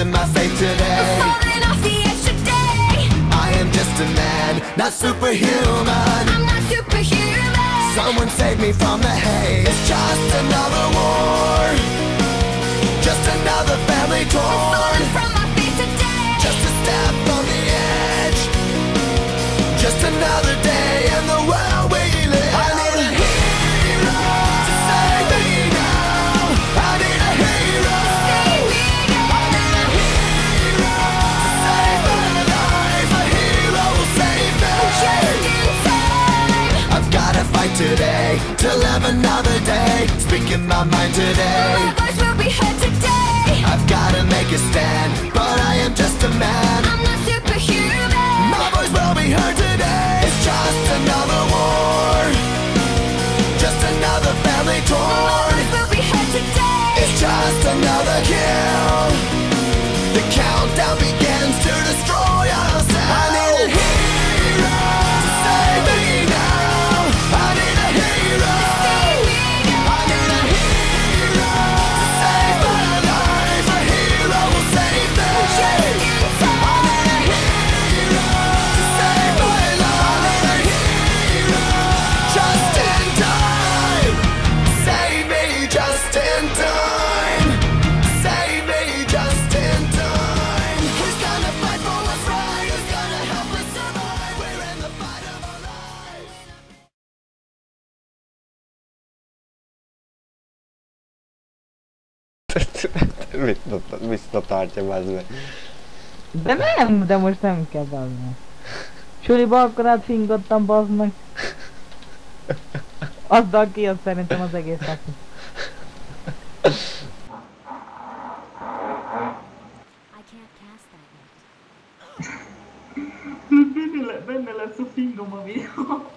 speaking my faith today. Falling off the edge today. I am just a man, not superhuman. I'm not superhuman. Someone save me from the haze. It's just another war, just another family torn. Falling from my feet today. Just a step on the edge, just another day in the world we live. I need a hero to save me now. I need a hero. Save me I need a hero to save my life. A hero will save me. just in time. I've gotta fight today to live another day. Speaking my mind today. My voice will be heard today. I've gotta make a stand, but I am just a man. I'm not superhuman. My voice will be heard today. It's just another war, just another family My torn. voice will be heard today. It's just another kill. The countdown begins to destroy ourselves. I need a hero to save me now. I need a hero. Save me I need a hero to save my life. A hero will save me. just in time. I need a hero to save my life. I need a hero just in time. Save me just in time. Save me just in time. Who's gonna fight for what's right? Who's gonna help us survive? We're in the fight of our lives. Visszatartja bazd meg. De nem, de most nem kell bazd meg. Suliba akkor átfingottam bazd meg. Azzal kijött szerintem az egész nap. I can't cast that yet. Benne lesz a fingom a videó.